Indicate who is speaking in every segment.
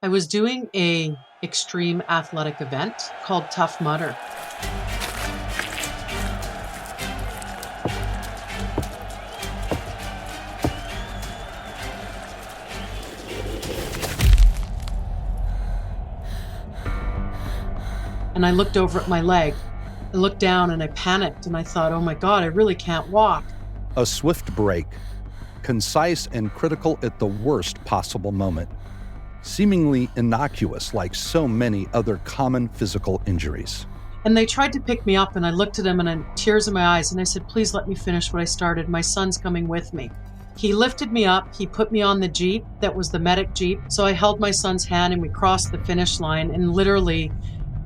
Speaker 1: I was doing a extreme athletic event called Tough Mudder. And I looked over at my leg. I looked down and I panicked and I thought, oh my God, I really can't walk.
Speaker 2: A swift break, concise and critical at the worst possible moment. Seemingly innocuous like so many other common physical injuries.
Speaker 1: And they tried to pick me up and I looked at him and I had tears in my eyes and I said, please let me finish what I started. My son's coming with me. He lifted me up. He put me on the Jeep that was the medic Jeep. So I held my son's hand and we crossed the finish line. And literally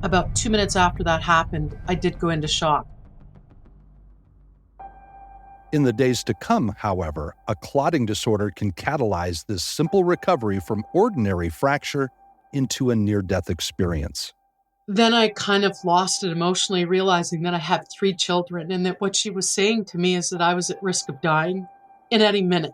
Speaker 1: about 2 minutes after that happened, I did go into shock.
Speaker 2: In the days to come, however, a clotting disorder can catalyze this simple recovery from ordinary fracture into a near-death experience.
Speaker 1: Then I kind of lost it emotionally, realizing that I have 3 children and that what she was saying to me is that I was at risk of dying in any minute.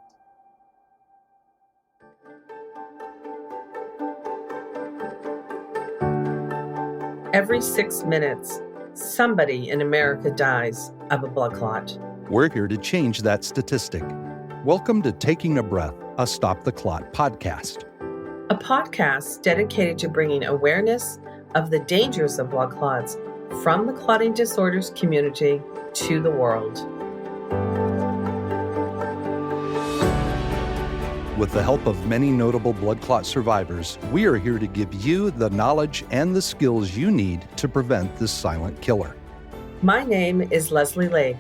Speaker 3: Every 6 minutes, somebody in America dies of a blood clot.
Speaker 2: We're here to change that statistic. Welcome to Taking a Breath, a Stop the Clot podcast.
Speaker 3: A podcast dedicated to bringing awareness of the dangers of blood clots from the clotting disorders community to the world.
Speaker 2: With the help of many notable blood clot survivors, we are here to give you the knowledge and the skills you need to prevent this silent killer.
Speaker 3: My name is Leslie Lake.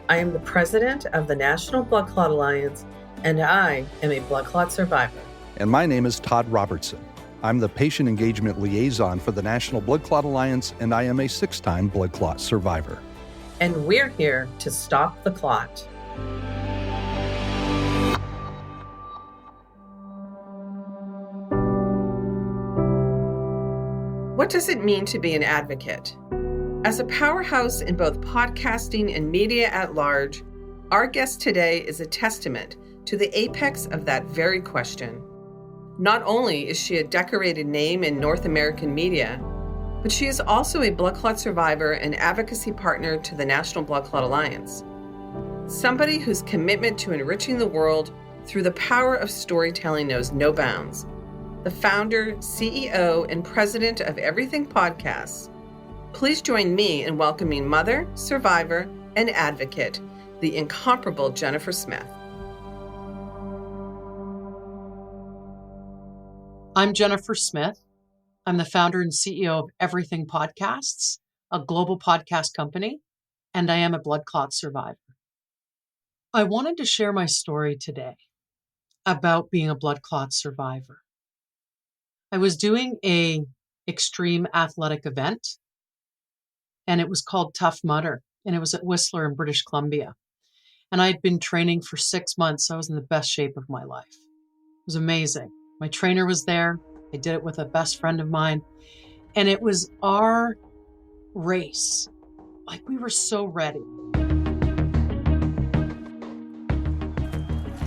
Speaker 3: I am the president of the National Blood Clot Alliance, and I am a blood clot survivor.
Speaker 2: And my name is Todd Robertson. I'm the patient engagement liaison for the National Blood Clot Alliance, and I am a 6-time blood clot survivor.
Speaker 3: And we're here to stop the clot. What does it mean to be an advocate? As a powerhouse in both podcasting and media at large, our guest today is a testament to the apex of that very question. Not only is she a decorated name in North American media, but she is also a blood clot survivor and advocacy partner to the National Blood Clot Alliance. Somebody whose commitment to enriching the world through the power of storytelling knows no bounds. The founder, CEO, and president of Everything Podcasts. Please join me in welcoming mother, survivor, and advocate, the incomparable Jennifer Smith.
Speaker 1: I'm Jennifer Smith. I'm the founder and CEO of Everything Podcasts, a global podcast company, and I am a blood clot survivor. I wanted to share my story today about being a blood clot survivor. I was doing a extreme athletic event, and it was called Tough Mudder, and it was at Whistler in British Columbia. And I had been training for 6 months. I was in the best shape of my life. It was amazing. My trainer was there. I did it with a best friend of mine. And it was our race. Like, we were so ready.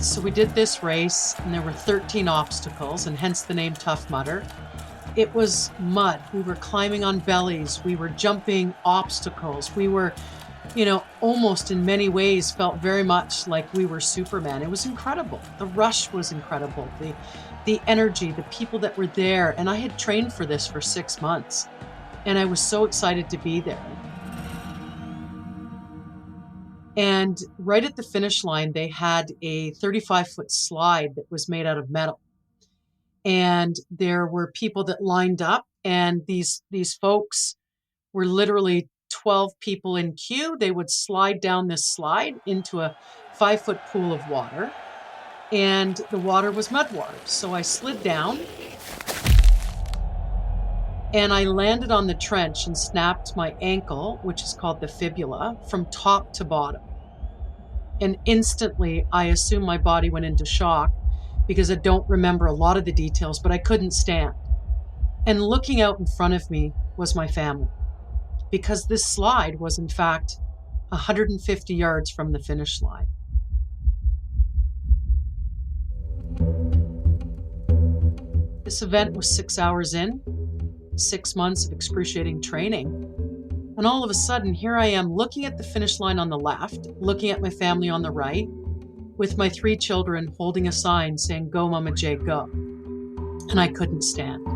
Speaker 1: So we did this race, and there were 13 obstacles, and hence the name Tough Mudder. It was mud. We were climbing on bellies. We were jumping obstacles. We were, almost in many ways felt very much like we were Superman. It was incredible. The rush was incredible. The energy, the people that were there. And I had trained for this for 6 months. And I was so excited to be there. And right at the finish line, they had a 35-foot slide that was made out of metal. And there were people that lined up, and these folks were literally 12 people in queue. They would slide down this slide into a 5-foot pool of water, and the water was mud water. So I slid down, and I landed on the trench and snapped my ankle, which is called the fibula, from top to bottom. And instantly, I assume my body went into shock because I don't remember a lot of the details, but I couldn't stand. And looking out in front of me was my family, because this slide was in fact 150 yards from the finish line. This event was 6 hours in, 6 months of excruciating training. And all of a sudden, here I am looking at the finish line on the left, looking at my family on the right, with my 3 children holding a sign saying, "Go, Mama J, go." And I couldn't stand.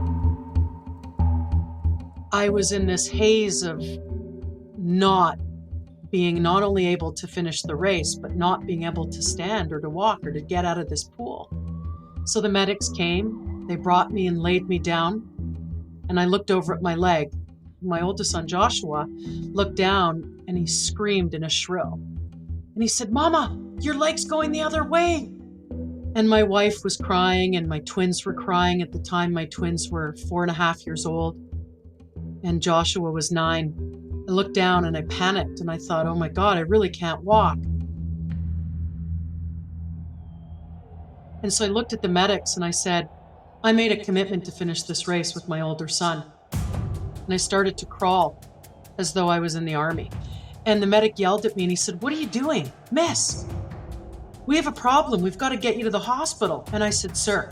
Speaker 1: I was in this haze of not being not only able to finish the race, but not being able to stand or to walk or to get out of this pool. So the medics came, they brought me and laid me down, and I looked over at my leg. My oldest son, Joshua, looked down and he screamed in a shrill. And he said, "Mama, your leg's going the other way." And my wife was crying and my twins were crying. At the time, my twins were 4.5 years old and Joshua was 9. I looked down and I panicked and I thought, oh my God, I really can't walk. And so I looked at the medics and I said, I made a commitment to finish this race with my older son. And I started to crawl as though I was in the army. And the medic yelled at me and he said, "What are you doing? Miss, we have a problem. We've got to get you to the hospital." And I said, "Sir,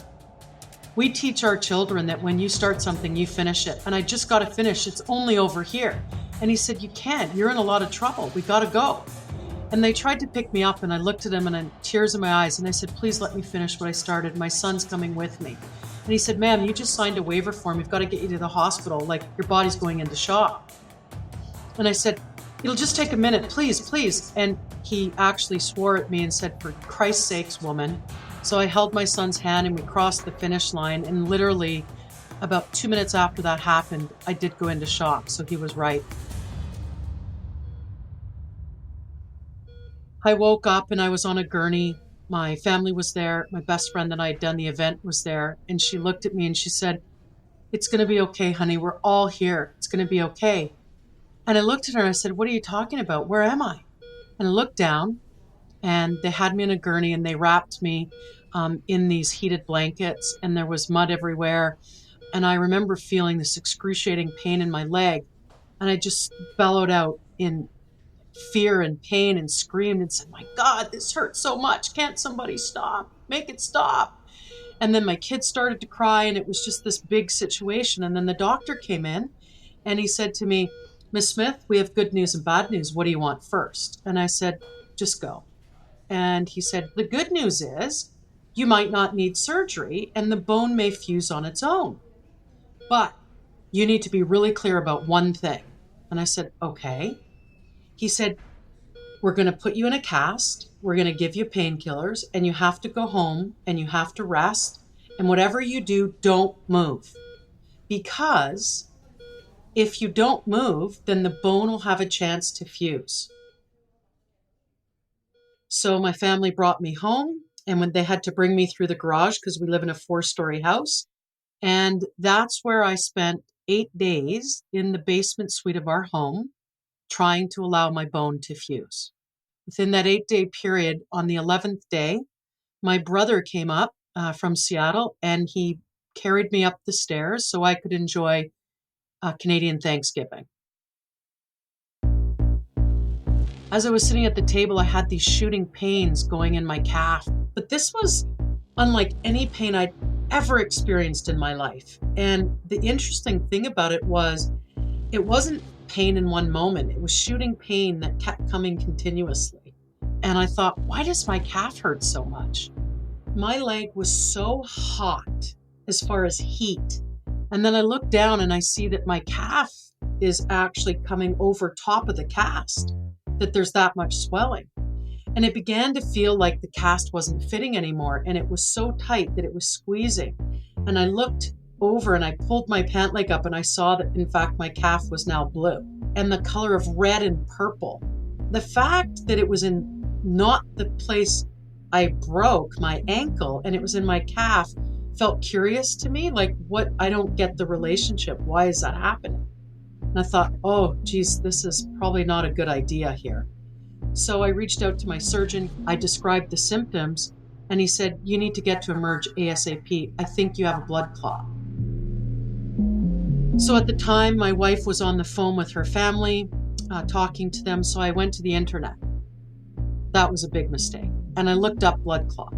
Speaker 1: we teach our children that when you start something, you finish it. And I just got to finish. It's only over here." And he said, "You can't. You're in a lot of trouble. We got to go." And they tried to pick me up and I looked at him and I had tears in my eyes and I said, "Please let me finish what I started. My son's coming with me." And he said, "Ma'am, you just signed a waiver form. We've got to get you to the hospital. Like, your body's going into shock." And I said, "It'll just take a minute, please, please." And he actually swore at me and said, "For Christ's sakes, woman." So I held my son's hand and we crossed the finish line. And literally about 2 minutes after that happened, I did go into shock. So he was right. I woke up and I was on a gurney. My family was there. My best friend that I had done the event was there. And she looked at me and she said, "It's going to be okay, honey. We're all here. It's going to be okay." And I looked at her and I said, "What are you talking about? Where am I?" And I looked down and they had me in a gurney and they wrapped me in these heated blankets and there was mud everywhere. And I remember feeling this excruciating pain in my leg. And I just bellowed out in fear and pain and screamed and said, "My God, this hurts so much. Can't somebody stop? Make it stop." And then my kids started to cry and it was just this big situation. And then the doctor came in and he said to me, "Miss Smith, we have good news and bad news. What do you want first?" And I said, "Just go." And he said, "The good news is you might not need surgery and the bone may fuse on its own. But you need to be really clear about one thing." And I said, "Okay." He said, "We're going to put you in a cast. We're going to give you painkillers and you have to go home and you have to rest. And whatever you do, don't move. Because if you don't move, then the bone will have a chance to fuse." So my family brought me home and when they had to bring me through the garage because we live in a 4-story house. And that's where I spent 8 days in the basement suite of our home, trying to allow my bone to fuse. Within that 8-day period, on the 11th day, my brother came up from Seattle and he carried me up the stairs so I could enjoy Canadian Thanksgiving. As I was sitting at the table, I had these shooting pains going in my calf, but this was unlike any pain I'd ever experienced in my life. And the interesting thing about it was, it wasn't pain in one moment. It was shooting pain that kept coming continuously. And I thought, why does my calf hurt so much? My leg was so hot as far as heat. And then I look down and I see that my calf is actually coming over top of the cast, that there's that much swelling. And it began to feel like the cast wasn't fitting anymore. And it was so tight that it was squeezing. And I looked over and I pulled my pant leg up and I saw that in fact my calf was now blue and the color of red and purple. The fact that it was in not the place I broke, my ankle, and it was in my calf felt curious to me. Like, what? I don't get the relationship. Why is that happening? And I thought, oh geez, this is probably not a good idea here. So I reached out to my surgeon. I described the symptoms and he said, "You need to get to Emerge ASAP. I think you have a blood clot." So at the time, my wife was on the phone with her family, talking to them. So I went to the internet. That was a big mistake. And I looked up blood clot.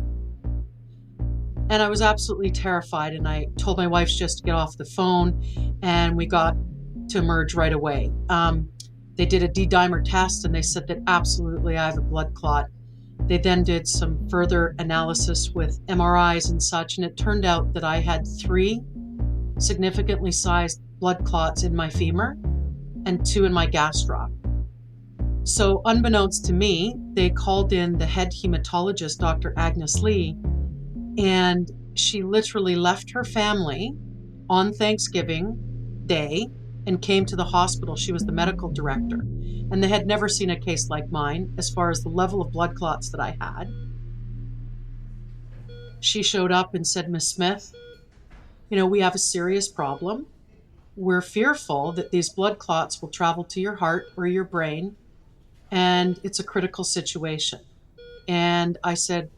Speaker 1: And I was absolutely terrified. And I told my wife just to get off the phone, and we got to emerge right away. They did a D-dimer test, and they said that absolutely I have a blood clot. They then did some further analysis with MRIs and such, and it turned out that I had 3 significantly sized blood clots in my femur and 2 in my gastroc. So unbeknownst to me, they called in the head hematologist, Dr. Agnes Lee, and she literally left her family on Thanksgiving Day and came to the hospital. She was the medical director, and they had never seen a case like mine as far as the level of blood clots that I had. She showed up and said, "Miss Smith, we have a serious problem. We're fearful that these blood clots will travel to your heart or your brain, and it's a critical situation." And I said,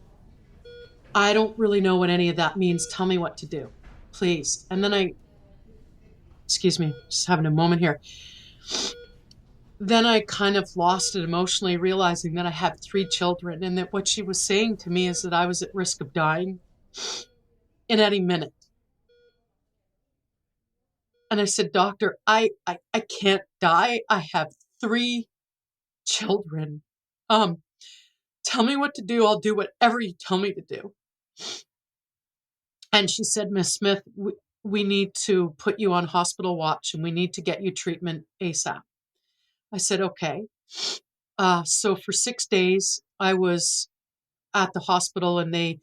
Speaker 1: "I don't really know what any of that means. Tell me what to do, please." And then excuse me, just having a moment here. Then I kind of lost it emotionally, realizing that I had 3 children, and that what she was saying to me is that I was at risk of dying in any minute. And I said, "Doctor, I can't die. I have 3 children. Tell me what to do. I'll do whatever you tell me to do." And she said, "Miss Smith, we need to put you on hospital watch, and we need to get you treatment ASAP." I said, "Okay." So for 6 days, I was at the hospital, and they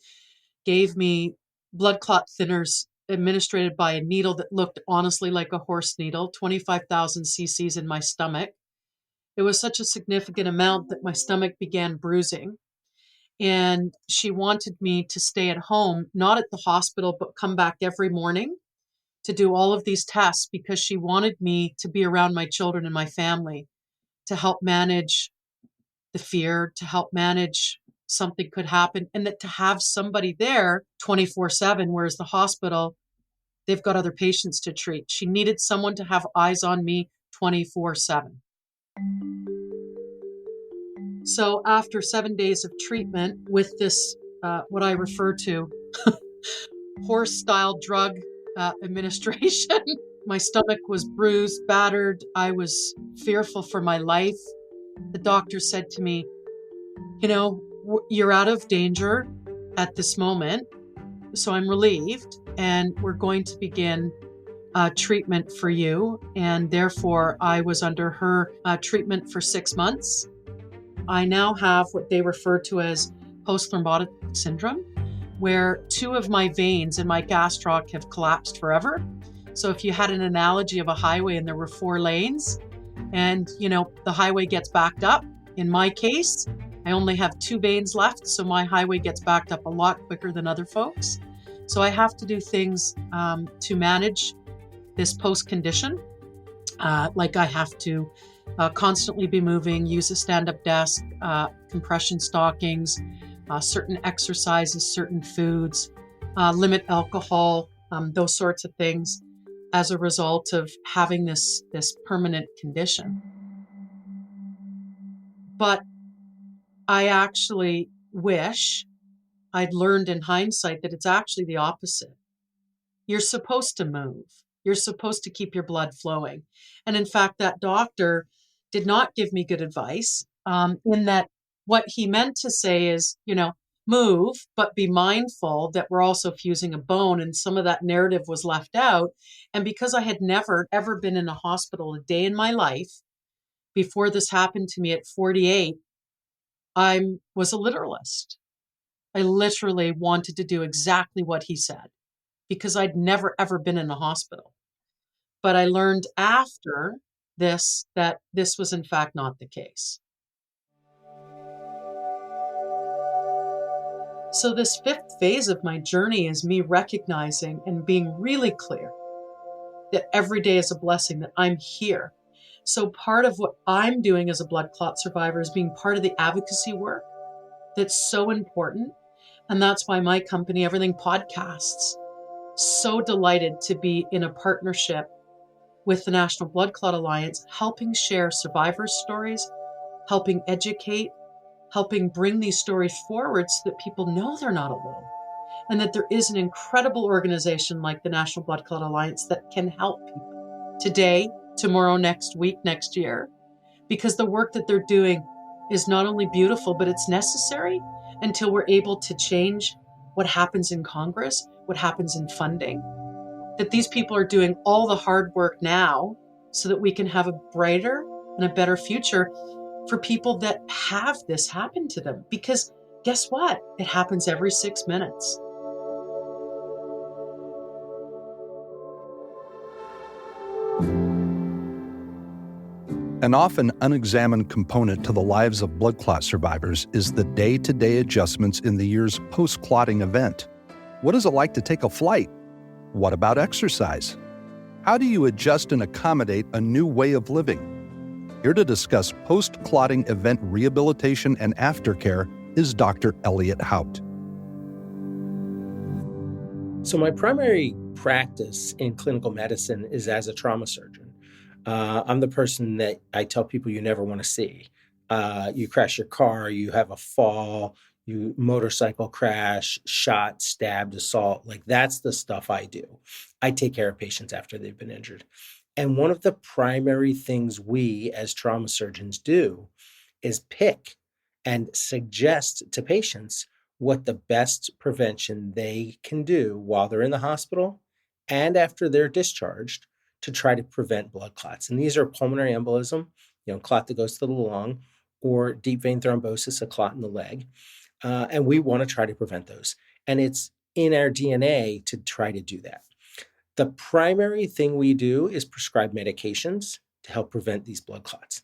Speaker 1: gave me blood clot thinners administered by a needle that looked honestly like a horse needle, 25,000 cc's in my stomach. It was such a significant amount that my stomach began bruising. And she wanted me to stay at home, not at the hospital, but come back every morning to do all of these tests, because she wanted me to be around my children and my family to help manage the fear, to help manage something could happen, and that to have somebody there 24/7, whereas the hospital, they've got other patients to treat. She needed someone to have eyes on me 24/7. So after 7 days of treatment with this, what I refer to horse-style drug administration, my stomach was bruised, battered. I was fearful for my life. The doctor said to me, "You're out of danger at this moment, so I'm relieved, and we're going to begin treatment for you." And therefore, I was under her treatment for 6 months. I now have what they refer to as post-thrombotic syndrome, where 2 of my veins in my gastroc have collapsed forever. So if you had an analogy of a highway and there were 4 lanes, and the highway gets backed up, in my case, I only have 2 veins left, so my highway gets backed up a lot quicker than other folks. So I have to do things to manage this post-condition. Like I have to constantly be moving, use a stand-up desk, compression stockings, certain exercises, certain foods, limit alcohol, those sorts of things, as a result of having this permanent condition. But I actually wish I'd learned in hindsight that it's actually the opposite. You're supposed to move. You're supposed to keep your blood flowing. And in fact, that doctor did not give me good advice, in that what he meant to say is, move, but be mindful that we're also fusing a bone. And some of that narrative was left out. And because I had never, ever been in a hospital a day in my life before this happened to me at 48, I was a literalist. I literally wanted to do exactly what he said because I'd never, ever been in a hospital. But I learned after this that this was in fact not the case. So this 5th phase of my journey is me recognizing and being really clear that every day is a blessing, that I'm here. So part of what I'm doing as a blood clot survivor is being part of the advocacy work that's so important. And that's why my company, Everything Podcasts, so delighted to be in a partnership with the National Blood Clot Alliance, helping share survivors' stories, helping educate, helping bring these stories forward so that people know they're not alone. and that there is an incredible organization like the National Blood Clot Alliance that can help people today, tomorrow, next week, next year, because the work that they're doing is not only beautiful, but it's necessary until we're able to change what happens in Congress, what happens in funding. That these people are doing all the hard work now so that we can have a brighter and a better future for people that have this happen to them. Because guess what? It happens every 6 minutes.
Speaker 2: An often unexamined component to the lives of blood clot survivors is the day-to-day adjustments in the year's post-clotting event. What is it like to take a flight? What about exercise? How do you adjust and accommodate a new way of living? Here to discuss post-clotting event rehabilitation and aftercare is Dr. Elliot Hout.
Speaker 4: So my primary practice in clinical medicine is as a trauma surgeon. I'm the person that I tell people you never want to see. You crash your car, you have a fall, you motorcycle crash, shot, stabbed, assault. Like that's the stuff I do. I take care of patients after they've been injured. And one of the primary things we as trauma surgeons do is pick and suggest to patients what the best prevention they can do while they're in the hospital and after they're discharged to try to prevent blood clots. And these are pulmonary embolism, clot that goes to the lung, or deep vein thrombosis, a clot in the leg. And we want to try to prevent those. And it's in our DNA to try to do that. The primary thing we do is prescribe medications to help prevent these blood clots.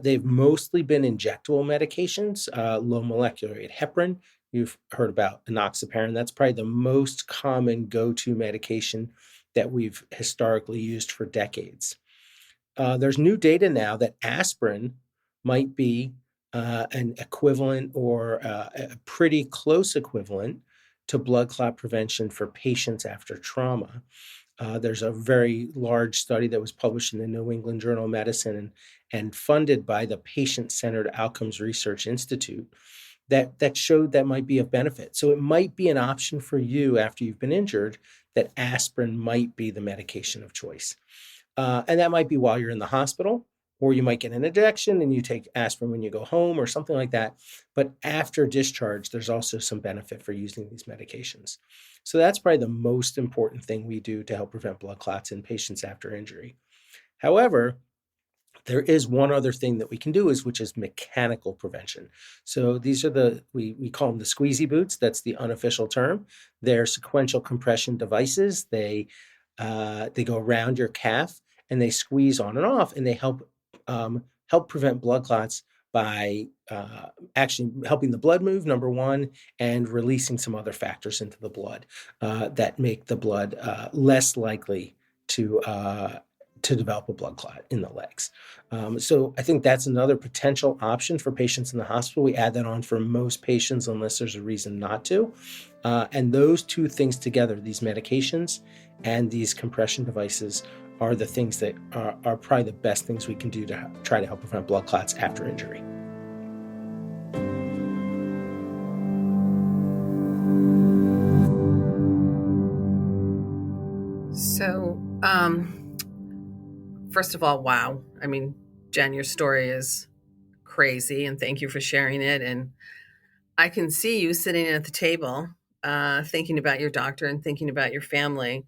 Speaker 4: They've mostly been injectable medications, low molecular weight heparin. You've heard about enoxaparin. That's probably the most common go-to medication that we've historically used for decades. There's new data now that aspirin might be an equivalent or a pretty close equivalent to blood clot prevention for patients after trauma. There's a very large study that was published in the New England Journal of Medicine and funded by the Patient-Centered Outcomes Research Institute that showed that might be of benefit. So it might be an option for you after you've been injured that aspirin might be the medication of choice. And that might be while you're in the hospital, or you might get an injection and you take aspirin when you go home or something like that. But after discharge, there's also some benefit for using these medications. So that's probably the most important thing we do to help prevent blood clots in patients after injury. However, there is one other thing that we can do which is mechanical prevention. So these are we call them the squeezy boots. That's the unofficial term. They're sequential compression devices. They go around your calf and they squeeze on and off, and they help prevent blood clots by actually helping the blood move, number one, and releasing some other factors into the blood that make the blood less likely to develop a blood clot in the legs. So I think that's another potential option for patients in the hospital. We add that on for most patients unless there's a reason not to. And those two things together, these medications and these compression devices, are the things that are probably the best things we can do to try to help prevent blood clots after injury.
Speaker 3: So, first of all, wow. I mean, Jen, your story is crazy, and thank you for sharing it. And I can see you sitting at the table, thinking about your doctor and thinking about your family.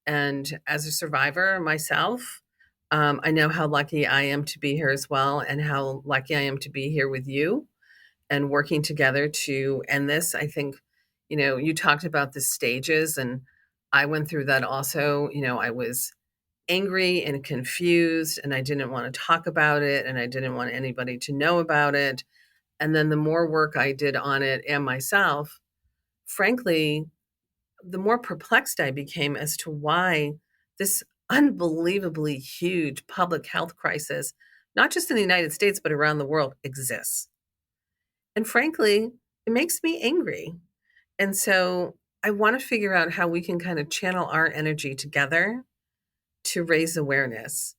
Speaker 3: And as a survivor myself, I know how lucky I am to be here as well, and how lucky I am to be here with you and working together to end this. I think, you talked about the stages, and I went through that also. I was angry and confused, and I didn't want to talk about it, and I didn't want anybody to know about it. And then the more work I did on it and myself, frankly, the more perplexed I became as to why this unbelievably huge public health crisis, not just in the United States, but around the world, exists. And frankly, it makes me angry. And so I want to figure out how we can kind of channel our energy together to raise awareness.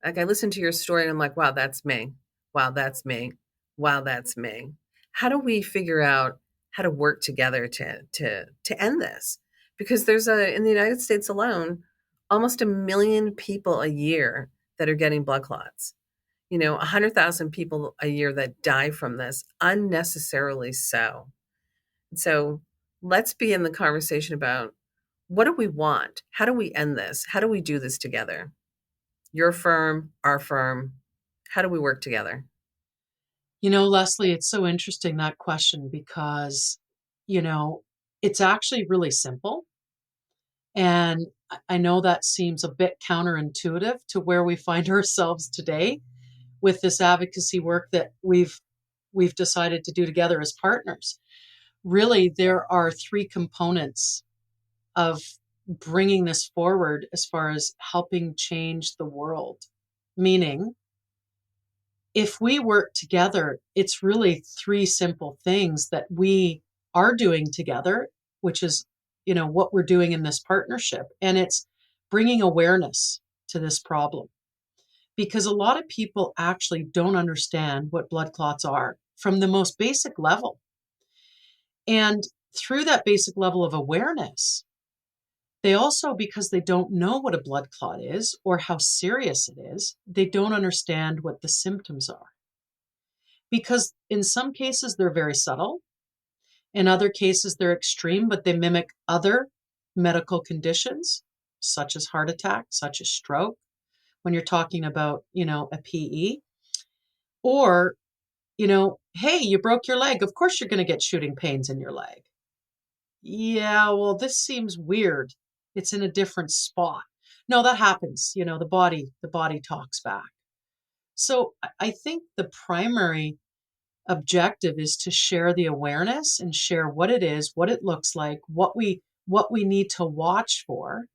Speaker 3: Like, I listened to your story and I'm like, wow, that's me. Wow, that's me. Wow, that's me. How do we figure out how to work together to end this. Because there's in the United States alone, almost 1 million people a year that are getting blood clots. 100,000 people a year that die from this, unnecessarily so. So let's be in the conversation about, what do we want? How do we end this? How do we do this together? Your firm, our firm, how do we work together?
Speaker 1: Leslie, it's so interesting, that question, because, it's actually really simple. And I know that seems a bit counterintuitive to where we find ourselves today with this advocacy work that we've decided to do together as partners. Really, there are 3 components of bringing this forward as far as helping change the world. Meaning, if we work together, it's really 3 simple things that we are doing together, which is, what we're doing in this partnership. And it's bringing awareness to this problem. Because a lot of people actually don't understand what blood clots are from the most basic level. And through that basic level of awareness, they also, because they don't know what a blood clot is or how serious it is, they don't understand what the symptoms are. Because in some cases, they're very subtle. In other cases, they're extreme, but they mimic other medical conditions, such as heart attack, such as stroke, when you're talking about, a PE. Or, hey, you broke your leg. Of course, you're going to get shooting pains in your leg. Yeah, well, this seems weird. It's in a different spot. No, that happens. The body talks back. So I think the primary objective is to share the awareness and share what it is, what it looks like, what we need to watch for.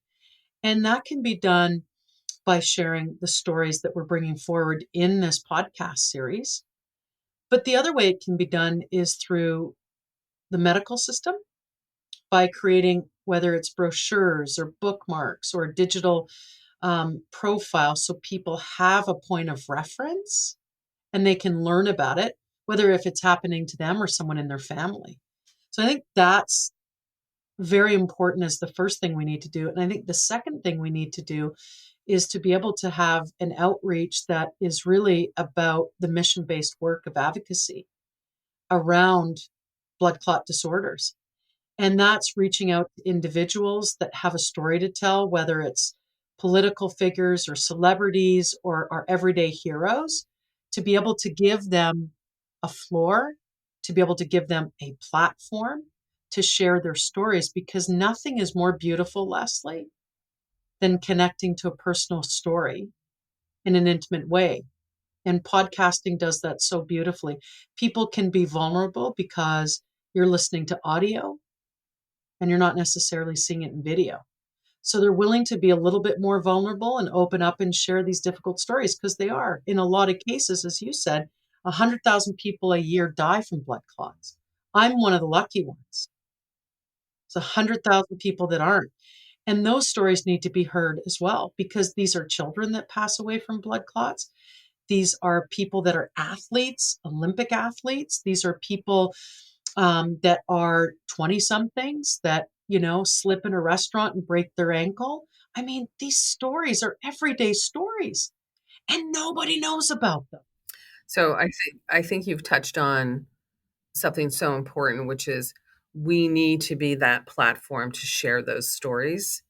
Speaker 1: And that can be done by sharing the stories that we're bringing forward in this podcast series. But the other way it can be done is through the medical system, by creating, whether it's brochures or bookmarks or digital profiles, so people have a point of reference and they can learn about it, whether if it's happening to them or someone in their family. So I think that's very important as the first thing we need to do. And I think the second thing we need to do is to be able to have an outreach that is really about the mission-based work of advocacy around blood clot disorders. And that's reaching out to individuals that have a story to tell, whether it's political figures or celebrities or our everyday heroes, to be able to give them a floor, to be able to give them a platform to share their stories, because nothing is more beautiful, Leslie, than connecting to a personal story in an intimate way. And podcasting does that so beautifully. People can be vulnerable because you're listening to audio and you're not necessarily seeing it in video. So they're willing to be a little bit more vulnerable and open up and share these difficult stories, because they are. In a lot of cases, as you said, 100,000 people a year die from blood clots. I'm one of the lucky ones. It's 100,000 people that aren't. And those stories need to be heard as well, because these are children that pass away from blood clots. These are people that are athletes, Olympic athletes. These are people that are 20-somethings that, slip in a restaurant and break their ankle. I mean, these stories are everyday stories and nobody knows about them.
Speaker 3: So I think you've touched on something so important, which is we need to be that platform to share those stories,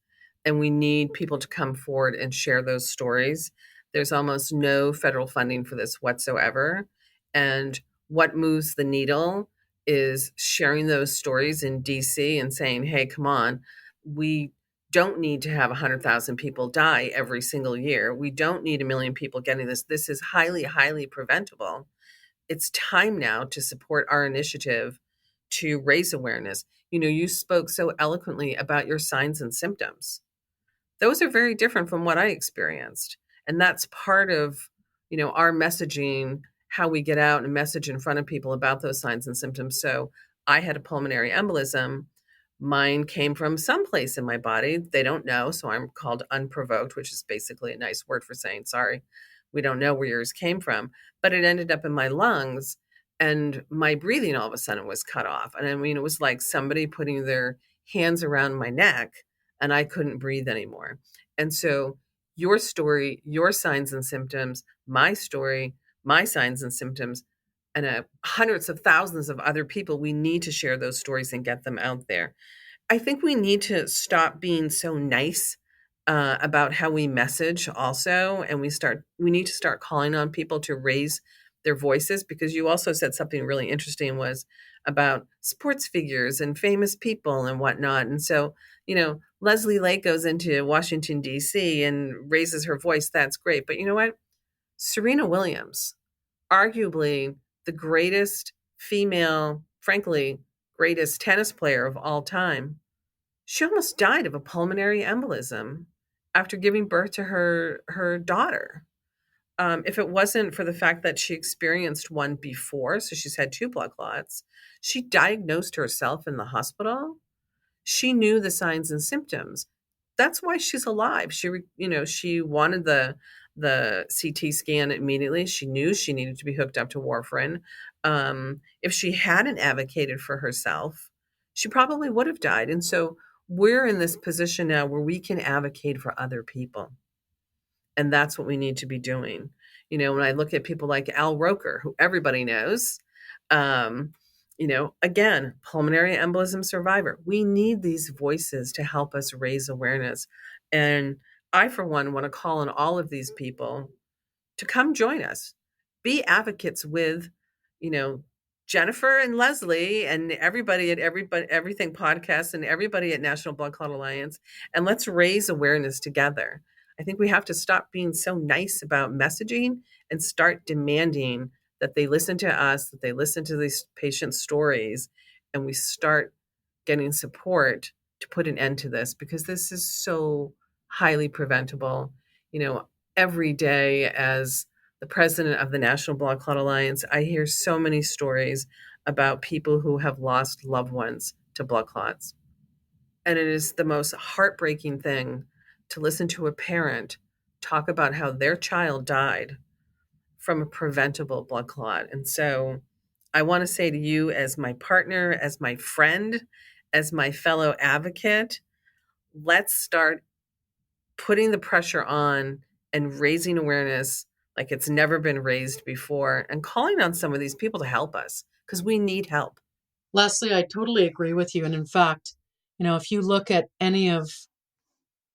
Speaker 3: and we need people to come forward and share those stories. There's almost no federal funding for this whatsoever. And what moves the needle is sharing those stories in DC and saying, hey, come on, we don't need to have 100,000 people die every single year. We don't need 1 million people getting this. This is highly, highly preventable. It's time now to support our initiative to raise awareness. You spoke so eloquently about your signs and symptoms. Those are very different from what I experienced. And that's part of, our messaging, how we get out and message in front of people about those signs and symptoms. So I had a pulmonary embolism. Mine came from someplace in my body. They don't know. So I'm called unprovoked, which is basically a nice word for saying, sorry, we don't know where yours came from. But it ended up in my lungs. and my breathing all of a sudden was cut off. And I mean, it was like somebody putting their hands around my neck and I couldn't breathe anymore. And so your story, your signs and symptoms, my story, my signs and symptoms, and hundreds of thousands of other people, we need to share those stories and get them out there. I think we need to stop being so nice about how we message also. And we need to start calling on people to raise their voices, because you also said something really interesting was about sports figures and famous people and whatnot. And so, Leslie Lake goes into Washington, D.C. and raises her voice. That's great. But you know what? Serena Williams, arguably the greatest female, frankly, greatest tennis player of all time, she almost died of a pulmonary embolism after giving birth to her daughter. If it wasn't for the fact that she experienced one before, so she's had 2 blood clots, she diagnosed herself in the hospital. She knew the signs and symptoms. That's why she's alive. She wanted the CT scan immediately. She knew she needed to be hooked up to warfarin. If she hadn't advocated for herself, she probably would have died. And so we're in this position now where we can advocate for other people. And that's what we need to be doing. When I look at people like Al Roker, who everybody knows, again, pulmonary embolism survivor. We need these voices to help us raise awareness. And I, for one, want to call on all of these people to come join us, be advocates with, Jennifer and Leslie and everybody at Everything Podcast and everybody at National Blood Clot Alliance, and let's raise awareness together. I think we have to stop being so nice about messaging and start demanding that they listen to us, that they listen to these patient stories, and we start getting support to put an end to this, because this is so highly preventable. Every day as the president of the National Blood Clot Alliance, I hear so many stories about people who have lost loved ones to blood clots. And it is the most heartbreaking thing to listen to a parent talk about how their child died from a preventable blood clot. And so I want to say to you, as my partner, as my friend, as my fellow advocate, let's start putting the pressure on and raising awareness like it's never been raised before, and calling on some of these people to help us, because we need help.
Speaker 1: Leslie, I totally agree with you. And in fact, if you look at any of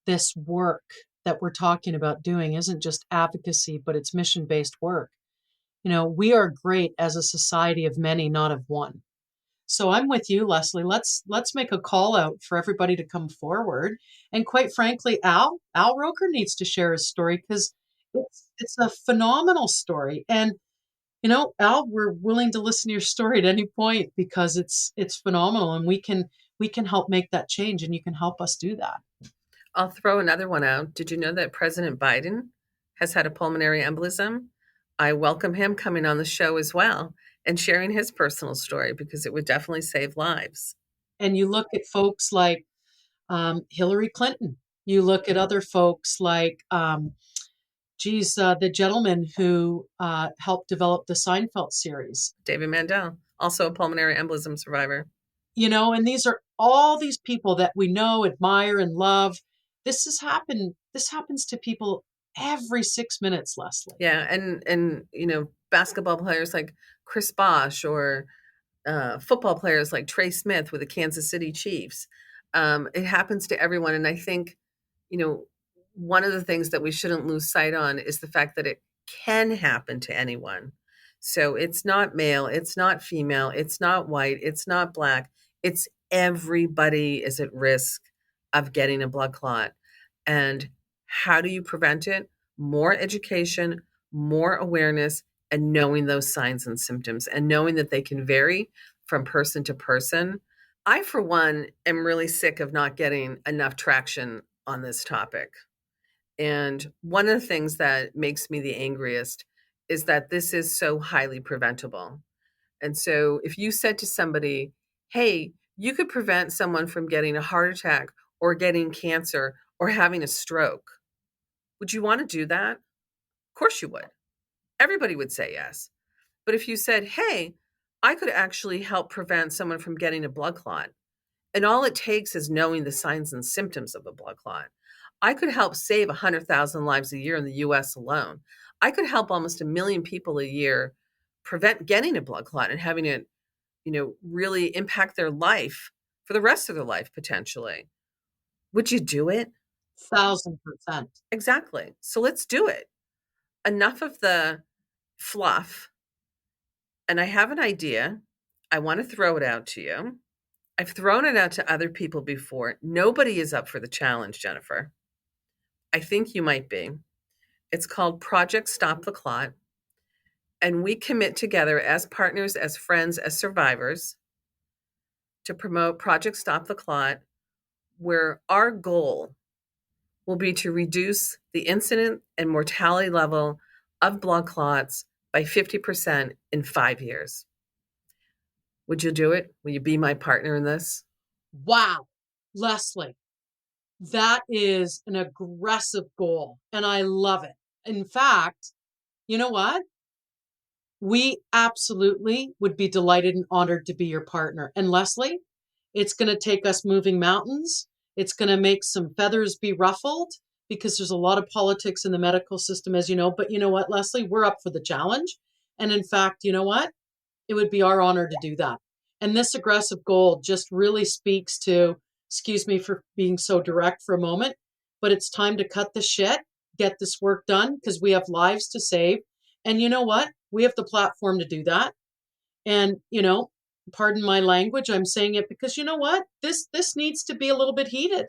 Speaker 1: this work that we're talking about doing, isn't just advocacy, but it's mission-based work. We are great as a society of many, not of one. So I'm with you, Leslie. Let's make a call out for everybody to come forward. And quite frankly, Al Roker needs to share his story, because it's a phenomenal story. And Al, we're willing to listen to your story at any point, because it's phenomenal, and we can help make that change, and you can help us do that.
Speaker 3: I'll throw another one out. Did you know that President Biden has had a pulmonary embolism? I welcome him coming on the show as well and sharing his personal story, because it would definitely save lives.
Speaker 1: And you look at folks like Hillary Clinton. You look at other folks like, the gentleman who helped develop the Seinfeld series.
Speaker 3: David Mandel, also a pulmonary embolism survivor.
Speaker 1: And these are all these people that we know, admire, and love. This happens to people every 6 minutes, Leslie.
Speaker 3: Yeah, and basketball players like Chris Bosh, or football players like Trey Smith with the Kansas City Chiefs. It happens to everyone. And I think, one of the things that we shouldn't lose sight on is the fact that it can happen to anyone. So it's not male, it's not female, it's not white, it's not black. It's everybody is at risk of getting a blood clot. And how do you prevent it? More education, more awareness, and knowing those signs and symptoms, and knowing that they can vary from person to person. I, for one, am really sick of not getting enough traction on this topic. And one of the things that makes me the angriest is that this is so highly preventable. And so if you said to somebody, hey, you could prevent someone from getting a heart attack or getting cancer or having a stroke, would you want to do that? Of course you would. Everybody would say yes. But if you said, hey, I could actually help prevent someone from getting a blood clot. And all it takes is knowing the signs and symptoms of a blood clot. I could help save 100,000 lives a year in the US alone. I could help almost 1 million people a year prevent getting a blood clot and having it, really impact their life for the rest of their life potentially. Would you do it?
Speaker 1: 1,000%.
Speaker 3: Exactly. So let's do it. Enough of the fluff. And I have an idea. I want to throw it out to you. I've thrown it out to other people before. Nobody is up for the challenge, Jennifer. I think you might be. It's called Project Stop the Clot. And we commit together as partners, as friends, as survivors to promote Project Stop the Clot, where our goal will be to reduce the incident and mortality level of blood clots by 50% in 5 years. Would you do it? Will you be my partner in this?
Speaker 1: Wow, Leslie, that is an aggressive goal, and I love it. In fact, you know what? We absolutely would be delighted and honored to be your partner. And Leslie, it's going to take us moving mountains. It's going to make some feathers be ruffled because there's a lot of politics in the medical system, as you know. But you know what, Leslie? We're up for the challenge. And in fact, you know what? It would be our honor to do that. And this aggressive goal just really speaks to, excuse me for being so direct for a moment, but it's time to cut the shit, get this work done because we have lives to save. And you know what? We have the platform to do that. And, pardon my language, I'm saying it because you know what? This needs to be a little bit heated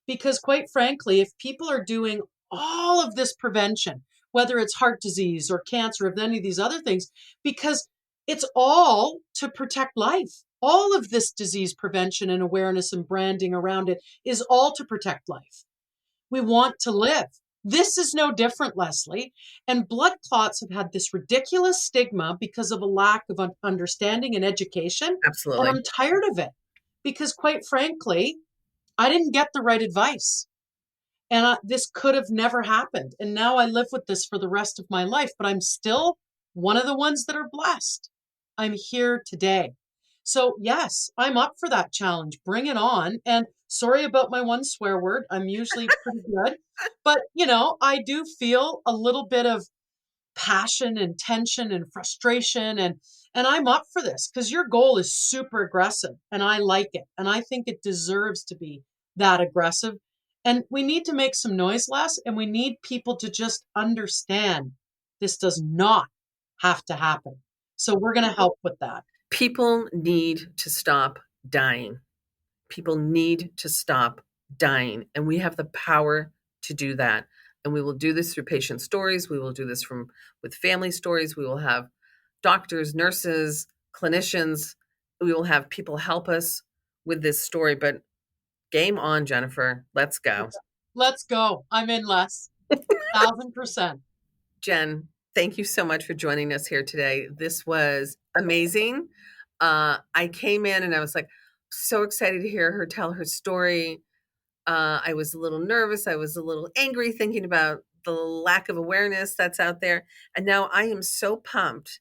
Speaker 1: because quite frankly, if people are doing all of this prevention, whether it's heart disease or cancer or any of these other things, because it's all to protect life. All of this disease prevention and awareness and branding around it is all to protect life. We want to live. This is no different, Leslie. And blood clots have had this ridiculous stigma because of a lack of understanding and education.
Speaker 3: Absolutely.
Speaker 1: And I'm tired of it because quite frankly, I didn't get the right advice. And this could have never happened. And now I live with this for the rest of my life, but I'm still one of the ones that are blessed. I'm here today. So yes, I'm up for that challenge. Bring it on. And sorry about my one swear word. I'm usually pretty good. But, I do feel a little bit of passion and tension and frustration. And I'm up for this because your goal is super aggressive and I like it. And I think it deserves to be that aggressive. And we need to make some noise less. And we need people to just understand this does not have to happen. So we're going to help with that.
Speaker 3: People need to stop dying. People need to stop dying. And we have the power to do that. And we will do this through patient stories. We will do this with family stories. We will have doctors, nurses, clinicians. We will have people help us with this story. But game on, Jennifer. Let's go.
Speaker 1: Let's go. I'm in, Les. 1,000%.
Speaker 3: Jen, thank you so much for joining us here today. This was amazing. I came in and I was so excited to hear her tell her story. I was a little nervous. I was a little angry thinking about the lack of awareness that's out there. And now I am so pumped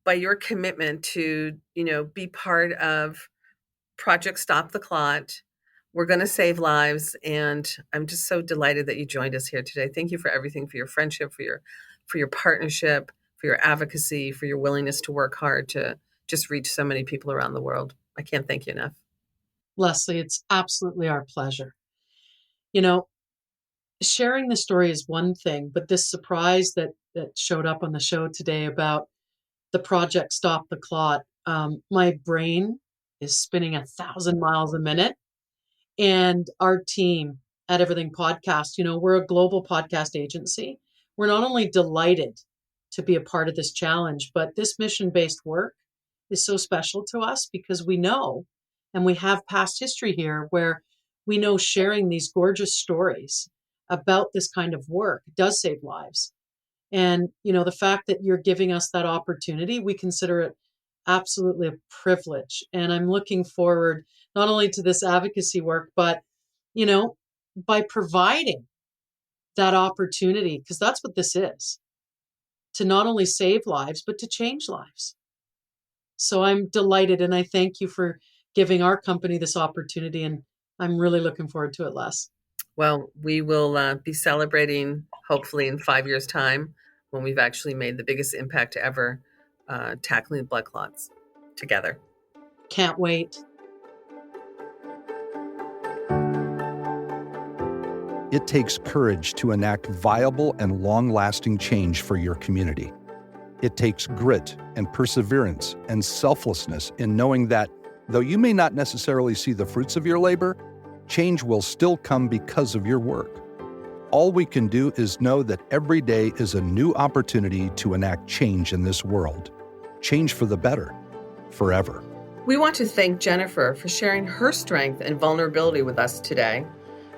Speaker 3: by your commitment to, be part of Project Stop the Clot. We're going to save lives. And I'm just so delighted that you joined us here today. Thank you for everything, for your friendship, for your partnership, for your advocacy, for your willingness to work hard to just reach so many people around the world. I can't thank you enough.
Speaker 1: Leslie, it's absolutely our pleasure. Sharing the story is one thing, but this surprise that showed up on the show today about the Project Stop the Clot, my brain is spinning 1,000 miles a minute. And our team at Everything Podcast, we're a global podcast agency. We're not only delighted to be a part of this challenge, but this mission-based work is so special to us because we know, and we have past history here where we know sharing these gorgeous stories about this kind of work does save lives. And, the fact that you're giving us that opportunity, we consider it absolutely a privilege. And I'm looking forward not only to this advocacy work, but, by providing that opportunity, because that's what this is, to not only save lives, but to change lives. So I'm delighted, and I thank you for giving our company this opportunity, and I'm really looking forward to it, Les.
Speaker 3: Well, we will be celebrating hopefully in 5 years' time when we've actually made the biggest impact ever tackling blood clots together.
Speaker 1: Can't wait.
Speaker 2: It takes courage to enact viable and long-lasting change for your community. It takes grit and perseverance and selflessness in knowing that, though you may not necessarily see the fruits of your labor, change will still come because of your work. All we can do is know that every day is a new opportunity to enact change in this world. Change for the better, forever.
Speaker 3: We want to thank Jennifer for sharing her strength and vulnerability with us today,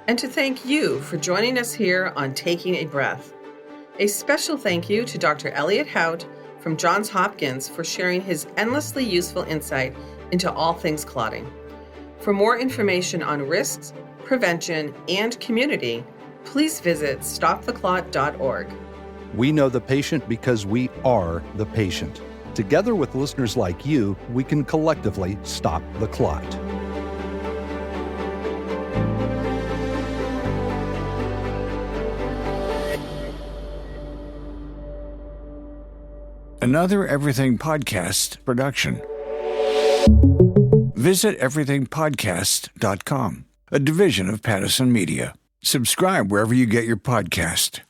Speaker 3: and to thank you for joining us here on Taking a Breath. A special thank you to Dr. Elliot Hout from Johns Hopkins for sharing his endlessly useful insight into all things clotting. For more information on risks, prevention, and community, please visit stoptheclot.org.
Speaker 2: We know the patient because we are the patient. Together with listeners like you, we can collectively stop the clot.
Speaker 5: Another Everything Podcast production. Visit everythingpodcast.com, a division of Pattison Media. Subscribe wherever you get your podcast.